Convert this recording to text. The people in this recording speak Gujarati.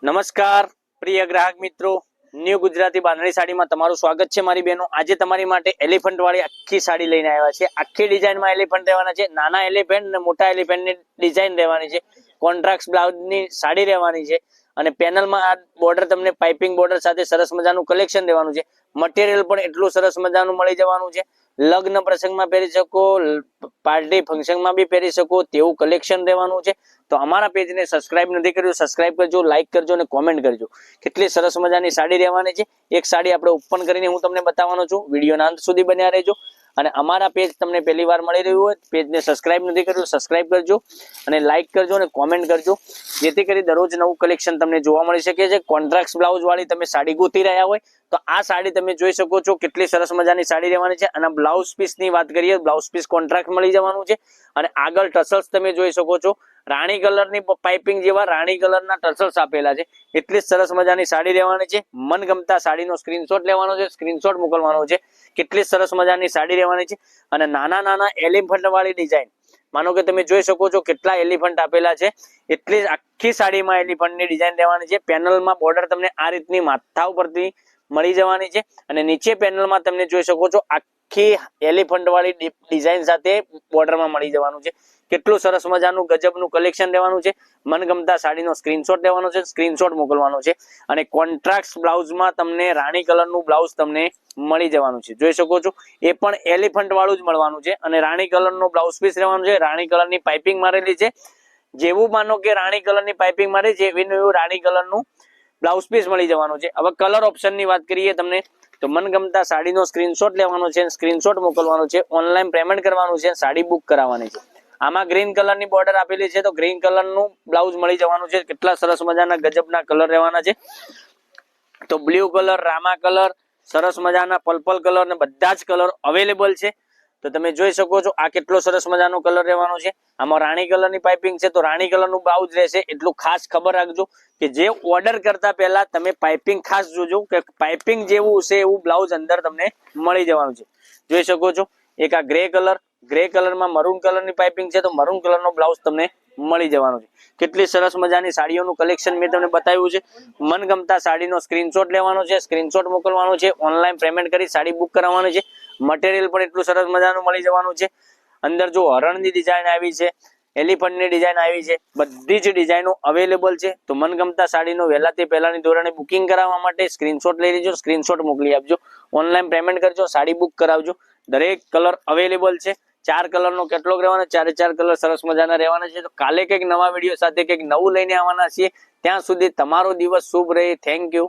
નમસ્કાર પ્રિય ગ્રાહક મિત્રો, ન્યૂ ગુજરાતી બાંધણી સાડીમાં તમારું સ્વાગત છે મારી બહેનો। આજે તમારી માટે એલિફન્ટ વાળી આખી સાડી લઈને આવ્યા છે। આખી ડિઝાઇનમાં એલિફન્ટ રહેવાના છે, નાના એલિફન્ટ અને મોટા એલિફન્ટની ડિઝાઇન રહેવાની છે। કોન્ટ્રાસ્ટ બ્લાઉઝની સાડી રહેવાની છે અને પેનલમાં આ બોર્ડર તમને પાઇપિંગ બોર્ડર સાથે સરસ મજાનું કલેક્શન દેવાનું છે। મટીરિયલ પણ એટલું સરસ મજાનું મળી જવાનું છે। લગ્ન પ્રસંગમાં પહેરી શકો, પાર્ટી ફંક્શનમાં બી પહેરી શકો તેવું કલેક્શન રહેવાનું છે। તો અમારા પેજને સબસ્ક્રાઇબ નથી કર્યું, સબસ્ક્રાઇબ કરજો, લાઈક કરજો અને કોમેન્ટ કરજો। કેટલી સરસ મજાની સાડી રહેવાની છે। એક સાડી આપણે ઓપન કરીને હું તમને બતાવવાનો છું, વિડીયોના અંત સુધી બન્યા રહેજો। અને અમારા પેજ તમને પહેલી વાર મળી રહ્યું હોય, પેજને સબસ્ક્રાઇબ નથી કર્યું, સબસ્ક્રાઇબ કરજો અને લાઈક કરજો અને કોમેન્ટ કરજો, જેથી કરી દરરોજ નવું કલેક્શન તમને જોવા મળી શકે છે। કોન્ટ્રાસ્ટ બ્લાઉઝ વાળી તમે સાડી ગોતી રહ્યા હોય તો આ સાડી તમે જોઈ શકો છો, કેટલી સરસ મજાની સાડી રહેવાની છે। અને બ્લાઉઝ પીસ ની વાત કરીએ, બ્લાઉઝ પીસ કોન્ટ્રાક્ટ મળી જવાનું છે અને આગળ ટસલ્સ તમે જોઈ શકો છો, રાણી કલરની પાઇપિંગ જેવા રાણી કલરના ટસલ્સ આપેલા છે। એટલી સરસ મજાની સાડી રહેવાની છે। મનગમતા સાડીનો સ્ક્રીનશોટ લેવાનો છે, સ્ક્રીનશોટ મોકલવાનો છે। કેટલી સરસ મજાની સાડી રહેવાની છે અને નાના નાના એલિફન્ટ વાળી ડિઝાઇન, માનો કે તમે જોઈ શકો છો કેટલા એલિફન્ટ આપેલા છે। એટલી આખી સાડીમાં એલિફન્ટની ડિઝાઇન રહેવાની છે। પેનલમાં બોર્ડર તમને આ રીતની માથા ઉપરથી મળી જવાની છે અને નીચે પેનલમાં તમને જોઈ શકો છો આખી એલિફન્ટ વાળી ડિઝાઇન સાથે બોર્ડરમાં મળી જવાનું છે। કેટલું સરસ મજાનું ગજબનું કલેક્શન રહેવાનું છે। મનગમતા સાડીનો સ્ક્રીનશોટ લેવાનો છે, સ્ક્રીનશોટ મોકલવાનો છે અને કોન્ટ્રાસ્ટ બ્લાઉઝમાં તમને રાણી કલરનું બ્લાઉઝ તમને મળી જવાનું છે, જોઈ શકો છો। એ પણ એલિફન્ટ વાળું જ મળવાનું છે અને રાણી કલરનું બ્લાઉઝ પીસ રહેવાનું છે। રાણી કલરની પાઇપિંગ મારેલી છે, જેવું માનો કે રાણી કલરની પાઇપિંગ મારી છે એવું રાણી કલરનું બ્લાઉઝ પીસ મળી જવાનું છે। હવે કલર ઓપ્શનની વાત કરીએ તમને તો મનગમતા સાડીનો સ્ક્રીનશોટ લેવાનો છે, સ્ક્રીનશોટ મોકલવાનો છે, ઓનલાઈન પેમેન્ટ કરવાનું છે, સાડી બુક કરાવવાની છે। આમાં ગ્રીન કલરની બોર્ડર આપેલી છે તો ગ્રીન કલરનું બ્લાઉઝ મળી જવાનું છે। કેટલા સરસ મજાના ગજબના કલર રહેવાના છે, તો બ્લુ કલર, રામા કલર, સરસ મજાના પર્પલ કલર ને બધા જ કલર અવેલેબલ છે। તો તમે જોઈ શકો છો આ કેટલો સરસ મજાનો કલર રહેવાનો છે। આમાં રાણી કલરની પાઇપિંગ છે તો રાણી કલરનું બ્લાઉઝ રહેશે, એટલું ખાસ ખબર રાખજો કે જે ઓર્ડર કરતા પહેલા તમે પાઇપિંગ ખાસ જોજો કે પાઇપિંગ જેવું હશે એવું બ્લાઉઝ અંદર તમને મળી જવાનું છે। જોઈ શકો છો એક આ ગ્રે કલર, ગ્રે કલરમાં મરૂન કલરની પાઇપિંગ છે તો મરૂન કલરનો બ્લાઉઝ તમને મળી જવાનો છે। કેટલી સરસ મજાની સાડીઓનું કલેક્શન મેં તમને બતાવ્યું છે। મનગમતા સાડીનો સ્ક્રીનશોટ લેવાનો છે, સ્ક્રીનશોટ મોકલવાનો છે, ઓનલાઈન પેમેન્ટ કરી સાડી બુક કરાવવાની છે। મટીરિયલ પણ એટલું સરસ મજાનું મળી જવાનું છે। અંદર જો હરણની ડિઝાઇન આવી છે, એલિફન્ટની ડિઝાઇન આવી છે, બધી જ ડિઝાઇનો અવેલેબલ છે। તો મનગમતા સાડીનો વહેલાથી પહેલાની ધોરણે બુકિંગ કરાવવા માટે સ્ક્રીનશોટ લઈ લેજો, સ્ક્રીનશોટ મોકલી આપજો, ઓનલાઈન પેમેન્ટ કરજો, સાડી બુક કરાવજો। દરેક કલર અવેલેબલ છે। 4 કલરનો કેટલોગ રહેવાનો, 4 કલર સરસ મજાના રહેવાના છે। તો કાલે કંઈક નવા વિડીયો સાથે કંઈક નવું લઈને આવવાના છીએ। ત્યાં સુધી તમારો દિવસ શુભ રહે। Thank you.